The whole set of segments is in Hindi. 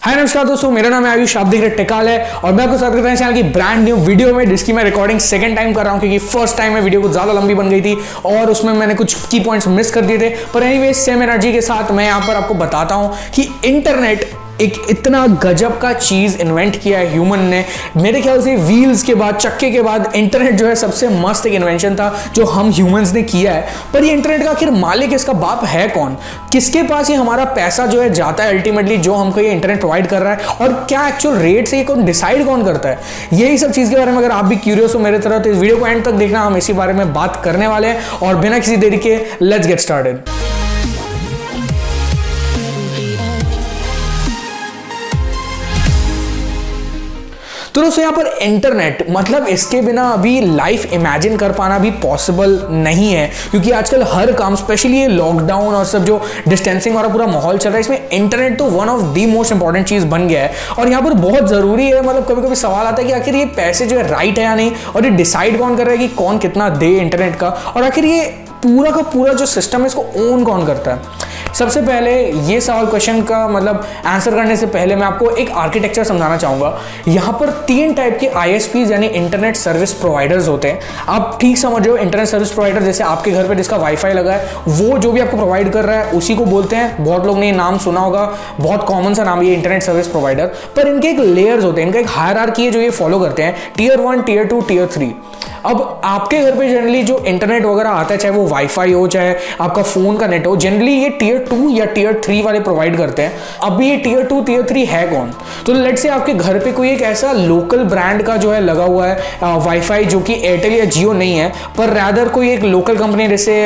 हाय नमस्कार दोस्तों, मेरा नाम है आयुष, आप देख रहे टेकाल है और मैं आपको स्वागत करता हूं चैनल की ब्रांड न्यू वीडियो में, जिसकी मैं रिकॉर्डिंग सेकंड टाइम कर रहा हूं क्योंकि फर्स्ट टाइम में वीडियो कुछ ज्यादा लंबी बन गई थी और उसमें मैंने कुछ की पॉइंट्स मिस कर दिए थे। पर एनीवे सेम एनर्जी के साथ मैं यहां पर आपको बताता हूं कि इंटरनेट एक इतना गजब का चीज इन्वेंट किया है ह्यूमन ने। मेरे ख्याल से व्हील्स के बाद, चक्के के बाद इंटरनेट जो है सबसे मस्त एक इन्वेंशन था जो हम ह्यूमंस ने किया है। पर ये इंटरनेट का आखिर मालिक, इसका बाप है कौन? किसके पास ये हमारा पैसा जो है जाता है अल्टीमेटली, जो हमको ये इंटरनेट प्रोवाइड कर रहा है? और क्या एक्चुअल रेट से ये कौन डिसाइड कौन करता है? यही सब चीज के बारे में अगर आप भी क्यूरियस हो मेरे तरह, तो इस वीडियो को एंड तक देखना। हम इसी बारे में बात करने वाले हैं और बिना किसी देरी के लेट्स गेट स्टार्टेड। तो दोस्तों यहाँ पर इंटरनेट मतलब इसके बिना अभी लाइफ इमेजिन कर पाना भी पॉसिबल नहीं है, क्योंकि आजकल हर काम, स्पेशली ये लॉकडाउन और सब जो डिस्टेंसिंग वाला पूरा माहौल चल रहा है, इसमें इंटरनेट तो one of the most important चीज बन गया है। और यहाँ पर बहुत जरूरी है, मतलब कभी कभी सवाल आता है कि आखिर ये पैसे जो है राइट है या नहीं, और ये डिसाइड कौन कर रहा है कि कौन कितना दे इंटरनेट का, और आखिर ये पूरा का पूरा जो सिस्टम है इसको ओन कौन करता है। सबसे पहले ये सवाल क्वेश्चन का मतलब आंसर करने से पहले मैं आपको एक आर्किटेक्चर समझाना चाहूंगा। यहाँ पर 3 टाइप के ISPs यानी इंटरनेट सर्विस प्रोवाइडर्स होते हैं। आप ठीक समझो, इंटरनेट सर्विस प्रोवाइडर जैसे आपके घर पे जिसका वाईफाई लगा है, वो जो भी आपको प्रोवाइड कर रहा है उसी को बोलते हैं। बहुत लोग ने ये नाम सुना होगा, बहुत कॉमन सा नाम ये इंटरनेट सर्विस प्रोवाइडर। पर इनके एक लेयर्स होते हैं, इनका एक हायरार्की है जो ये फॉलो करते हैं, टियर 1, टियर 2, टियर 3। अब आपके घर पे जनरली जो इंटरनेट वगैरह आता है, चाहे वो वाईफाई हो चाहे आपका फोन का नेट हो, जनरली ये टियर 2 या टियर 3 वाले प्रोवाइड करते हैं। अब ये टियर 2 टियर 3 है कौन? तो लेट्स से आपके घर पे कोई एक ऐसा लोकल ब्रांड का जो है लगा हुआ है वाईफाई, जो कि एयरटेल या जियो नहीं है, पर रैदर कोई एक लोकल कंपनी, जैसे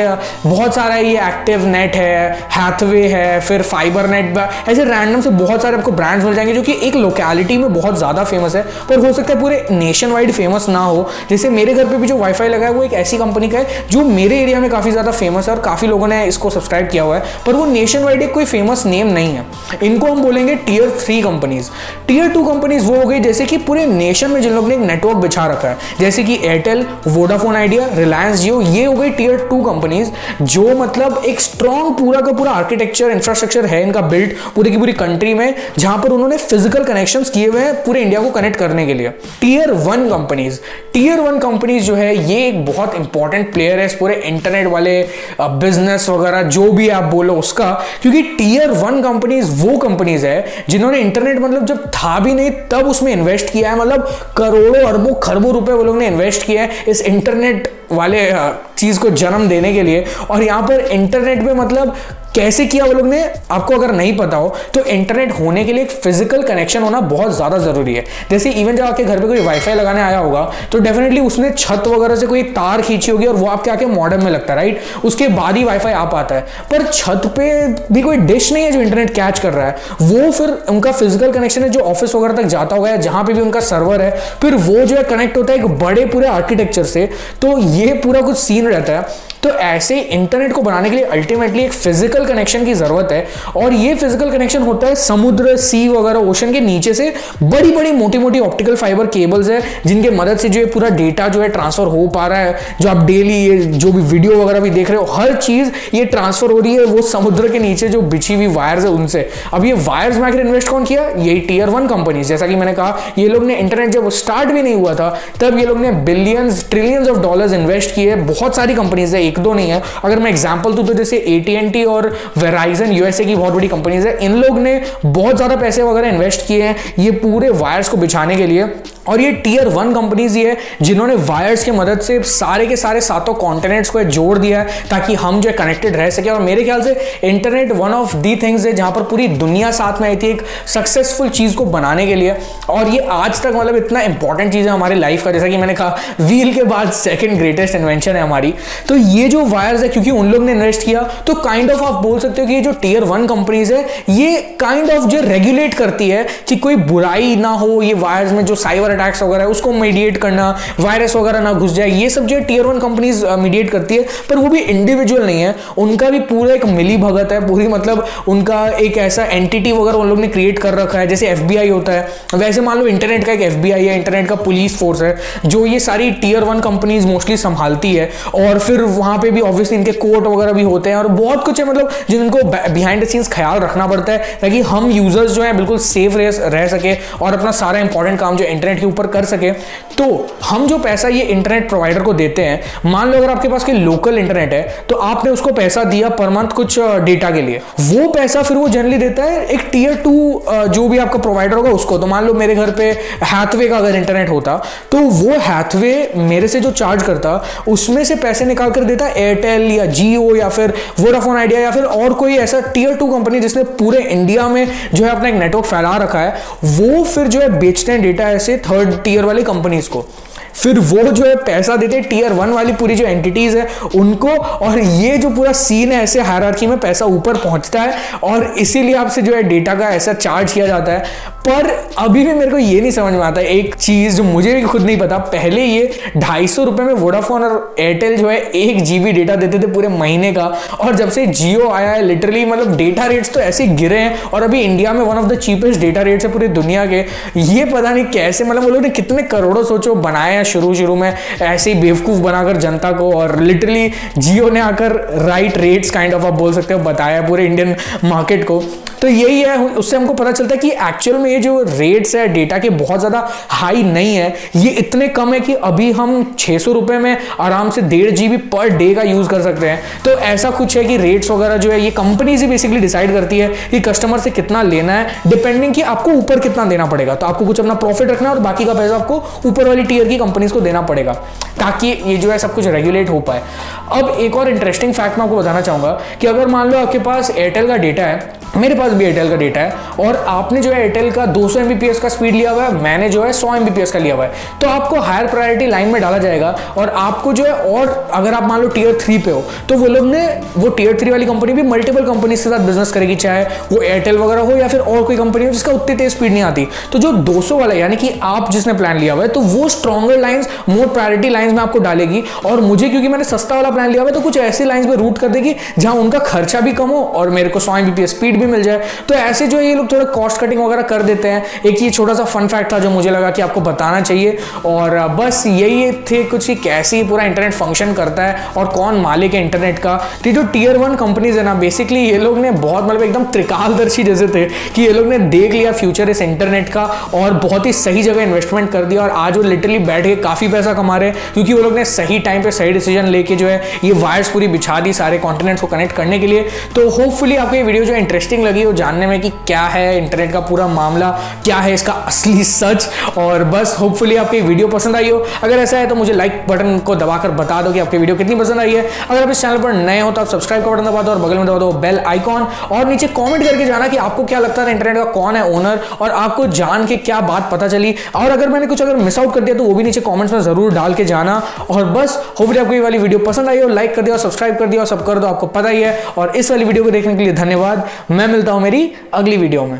बहुत सारा ये एक्टिव नेट है, हैथवे है, फिर फाइबर नेट, ऐसे रैंडम से बहुत सारे आपको ब्रांड्स मिल जाएंगे जो कि एक लोकेलिटी में बहुत ज्यादा फेमस है, पर हो सकता है पूरे नेशन वाइड फेमस ना हो। जैसे मेरे घर पे भी जो वाईफाई लगा है वो एक ऐसी कंपनी का है जो मेरे एरिया में काफी ज्यादा फेमस है और काफी लोगों ने इसको सब्सक्राइब किया हुआ है, पर वो नेशन वाइड एक कोई फेमस नेम नहीं है। इनको हम बोलेंगे टियर 3 कंपनीज। टियर 2 कंपनीज वो हो गई जैसे कि पूरे नेशन में जिन लोगों ने एक नेटवर्क बिछा रखा है, जैसे कि एयरटेल, वोडाफोन आइडिया, रिलायंस जियो, ये हो गई टियर 2 कंपनीज, जो मतलब एक स्ट्रॉन्ग पूरा का पूरा आर्किटेक्चर, इंफ्रास्ट्रक्चर है इनका बिल्ड पूरी की पूरी कंट्री में, जहां पर उन्होंने फिजिकल कनेक्शंस किए हुए हैं पूरे इंडिया को कनेक्ट करने के लिए। टियर 1 कंपनीज, टियर 1 कंपनीज जो है ये एक बहुत इंपॉर्टेंट प्लेयर है इस पूरे इंटरनेट वाले बिजनेस वगैरह जो भी आप बोलो उसका, क्योंकि टियर 1 कंपनीज वो कंपनीज है जिन्होंने इंटरनेट मतलब जब था भी नहीं तब उसमें इन्वेस्ट किया है, मतलब करोड़ों अरबों खरबों रुपए वो लोग ने इन्वेस्ट किया है इस इंटरनेट वाले चीज को जन्म देने के लिए। और यहां पर इंटरनेट में मतलब कैसे किया वो लोग ने, आपको अगर नहीं पता हो तो इंटरनेट होने के लिए एक फिजिकल कनेक्शन होना बहुत ज्यादा जरूरी है। जैसे इवन जब आपके घर पे कोई वाईफाई लगाने आया होगा तो डेफिनेटली उसने छत वगैरह से कोई तार खींची होगी और वो आपके आके मॉडेम में लगता है, राइट? उसके बाद ही वाईफाई आ पाता है। पर छत पे भी कोई डिश नहीं है जो इंटरनेट कैच कर रहा है, वो फिर उनका फिजिकल कनेक्शन है जो ऑफिस वगैरह तक जाता होगा, जहां पे भी उनका सर्वर है, फिर वो जो है कनेक्ट होता है एक बड़े पूरे आर्किटेक्चर से। तो ये पूरा कुछ सीन रहता है। तो ऐसे इंटरनेट को बनाने के लिए अल्टीमेटली एक फिजिकल कनेक्शन की जरूरत है, और ये फिजिकल कनेक्शन होता है समुद्र, सी वगैरह, ओशन के नीचे से बड़ी बड़ी मोटी मोटी ऑप्टिकल फाइबर केबल्स है, जिनके मदद से जो है पूरा डेटा जो है ट्रांसफर हो पा रहा है। जो आप डेली ये जो भी वीडियो वगैरह भी देख रहे हो, हर चीज ये ट्रांसफर हो रही है वो समुद्र के नीचे जो बिछी हुई वायर्स है उनसे। अब ये वायर्स में आखिर इन्वेस्ट कौन किया? यही टियर 1 कंपनी। जैसा कि मैंने कहा, ये लोग ने इंटरनेट जब स्टार्ट भी नहीं हुआ था तब ये लोग ने billions trillions of dollars invest किए। बहुत सारी कंपनीज है, एक दो नहीं है। अगर मैं एग्जांपल दूं तो जैसे AT&T और वेराइजन यूएसए की बहुत बड़ी कंपनीज है, इन लोग ने बहुत ज्यादा पैसे वगैरह इन्वेस्ट किए हैं ये पूरे वायर्स को बिछाने के लिए। और ये टियर 1 कंपनीज ही है जिन्होंने वायर्स की मदद से सारे के सारे 7 कॉन्टिनेंट्स को जोड़ दिया है ताकि हम जो है कनेक्टेड रह सके। और मेरे ख्याल से internet one of the things है जहां पर पूरी दुनिया साथ में आई थी एक सक्सेसफुल चीज को बनाने के लिए। और ये आज तक मतलब इतना इंपॉर्टेंट चीज है हमारी लाइफ का, जैसा कि मैंने कहा व्हील के बाद सेकंड ग्रेटेस्ट इन्वेंशन है हमारी। तो ये जो वायर्स है, क्योंकि उन लोग ने इन्वेस्ट किया, तो काइंड ऑफ आप बोल सकते हो कि ये जो टियर 1 कंपनीज है ये काइंड ऑफ जो रेगुलेट करती है कि कोई बुराई ना हो, ये वायर्स में जो साइबर साइबर अटैक्स वगैरह है उसको मीडिएट करना, वायरस वगैरह ना घुस जाए, ये सब जो है टीयर 1 कंपनीज मीडिएट करती है। पर वो भी इंडिविजुअल नहीं है, उनका भी पूरा एक मिली भगत है पूरी, मतलब उनका एक ऐसा एंटिटी वगैरह उन लोग ने क्रिएट कर रखा है। जैसे FBI होता है, वैसे मान लो इंटरनेट का एक FBI है, इंटरनेट का पुलिस फोर्स है जो ये सारी टीयर 1 कंपनीज मोस्टली संभालती है। और फिर वहां पे भी ऑब्वियसली इनके कोर्ट वगैरह भी होते हैं और बहुत कुछ है, मतलब जिनको बिहाइंड द सीन्स ख्याल रखना पड़ता है ताकि हम यूजर्स जो है बिल्कुल सेफ रह सके और अपना सारा इंपॉर्टेंट काम जो इंटरनेट के ऊपर कर सके। तो हम जो पैसा ये इंटरनेट प्रोवाइडर को देते हैं, मान लो अगर आपके पास कोई लोकल इंटरनेट है तो आपने उसको पैसा दिया पर मंथ कुछ डेटा के लिए, वो पैसा फिर वो जनरली देता है एक टीयर 2 जो भी आपका प्रोवाइडर होगा उसको। तो मान लो मेरे घर पे हैथवे का अगर इंटरनेट होता तो वो हैथवे मेरे से जो चार्ज करता उसमें से पैसे निकाल कर देता एयरटेल या जियो या फिर वोडाफोन आइडिया या फिर और कोई ऐसा टीयर 2 कंपनी जिसने पूरे इंडिया में जो है अपना एक नेटवर्क फैला रखा है। वो फिर जो है बेचते हैं डेटा ऐसे थर्ड टीयर वाली कंपनीज को, फिर वो जो है पैसा देते हैं टीयर 1 वाली पूरी जो एंटिटीज है उनको। और ये जो पूरा सीन है ऐसे हायरार्की में पैसा ऊपर पहुंचता है और इसीलिए आपसे जो है डेटा का ऐसा चार्ज किया जाता है। पर अभी भी मेरे को ये नहीं समझ में आता एक चीज जो मुझे भी खुद नहीं पता, पहले ये 250 रुपए में वोडाफोन और एयरटेल जो है 1 GB डेटा देते थे पूरे महीने का, और जब से जियो आया है लिटरली मतलब डेटा रेट्स तो ऐसे गिरे हैं और अभी इंडिया में one of the cheapest data rates है पूरी दुनिया के। ये पता नहीं कैसे, मतलब वो लोग ने कितने करोड़ों सोचो बनाए शुरू में ऐसे ही बेवकूफ बनाकर जनता को, और लिटरली जियो ने आकर राइट रेट्स काइंड ऑफ आप बोल सकते हो बताया पूरे इंडियन मार्केट को। तो यही है, उससे हमको पता चलता है कि एक्चुअल में ये जो रेट्स है डेटा के बहुत ज्यादा हाई नहीं है, ये इतने कम है कि अभी हम 600 रुपए में आराम से 1.5 GB पर डे का यूज कर सकते हैं। तो ऐसा कुछ है कि रेट्स वगैरह जो है ये कंपनी से बेसिकली डिसाइड करती है कि कस्टमर से कितना लेना है, डिपेंडिंग कि आपको ऊपर कितना देना पड़ेगा। तो आपको कुछ अपना प्रॉफिट रखना है और बाकी का पैसा आपको ऊपर वाली टीयर की कंपनीज को देना पड़ेगा ताकि ये जो है सब कुछ रेगुलेट हो पाए। अब एक और इंटरेस्टिंग फैक्ट मैं आपको बताना चाहूंगा कि अगर मान लो आपके पास एयरटेल का डेटा है, मेरे पास भी एयरटेल का डेटा है, और आपने जो है एयरटेल का 200 MBPS का स्पीड लिया हुआ है, मैंने जो है 100 MBPS का लिया हुआ है, तो आपको हायर प्रायोरिटी लाइन में डाला जाएगा। और आपको जो है, और अगर आप मान लो टीयर 3 पे हो तो वो लोग ने वो टीयर 3 वाली कंपनी भी मल्टीपल कंपनी के साथ बिजनेस करेगी, चाहे वो एयरटेल वगैरह हो या फिर और कोई कंपनी हो जिसका उतनी तेज स्पीड नहीं आती। तो जो 200 वाला यानी कि आप जिसने प्लान लिया हुआ है तो वो स्ट्रॉन्गर लाइंस, मोर प्रायोरिटी लाइंस में आपको डालेगी, और मुझे क्योंकि मैंने सस्ता वाला प्लान लिया हुआ है तो कुछ ऐसी लाइंस में रूट कर देगी जहां उनका खर्चा भी कम हो और मेरे को 100 MBPS स्पीड भी मिल जाए। तो ऐसे जो ये लोग थोड़ा कॉस्ट कटिंग वगैरह कर देते हैं। एक ये छोटा सा फन फैक्ट था जो मुझे लगा कि आपको बताना चाहिए। और बस यही थे कुछ ही कैसे पूरा इंटरनेट फंक्शन करता है और कौन मालिक है इंटरनेट का। तो जो टीयर 1 कंपनीज है ना, बेसिकली ये लोग ने बहुत मतलब एकदम त्रिकालदर्शी जैसे थे कि ये लोग ने देख लिया फ्यूचर इस इंटरनेट का और बहुत ही सही जगह इन्वेस्टमेंट कर दिया, और आज वो लिटरली बैठ के काफी पैसा कमा रहे हैं क्योंकि वो लोग ने सही टाइम पे सही डिसीजन लेके जो है ये वायर्स पूरी बिछा दी सारे कॉन्टिनेंट्स को कनेक्ट करने के लिए। तो होपफुली आपको ये वीडियो जो इंटरेस्टिंग लगी हो जानने में कि क्या है इंटरनेट का पूरा मामला, क्या है इसका असली सच, और बस होपफुली आपको ये वीडियो पसंद आई हो। अगर ऐसा है तो मुझे लाइक बटन को दबाकर बता दो कि आपकी वीडियो कितनी पसंद आई है। अगर आप इस चैनल पर नए हो तो आप सब्सक्राइब का बटन दबा दो और बगल में दबा दो बेल आइकॉन, और नीचे कमेंट करके जाना कि आपको क्या लगता है इंटरनेट का कौन है ओनर, और आपको जान के क्या बात पता चली, और अगर मैंने कुछ मिस आउट कर दिया तो वो भी नीचे कमेंट्स में जरूर डाल के जाना। और बस होपफुली आपको ये वाली वीडियो पसंद आई हो, लाइक कर दिया, सब्सक्राइब कर दिया, सब कर दो, आपको पता ही है। और इस वाली वीडियो को देखने के लिए धन्यवाद। मैं मिलता हूं मेरी अगली वीडियो में।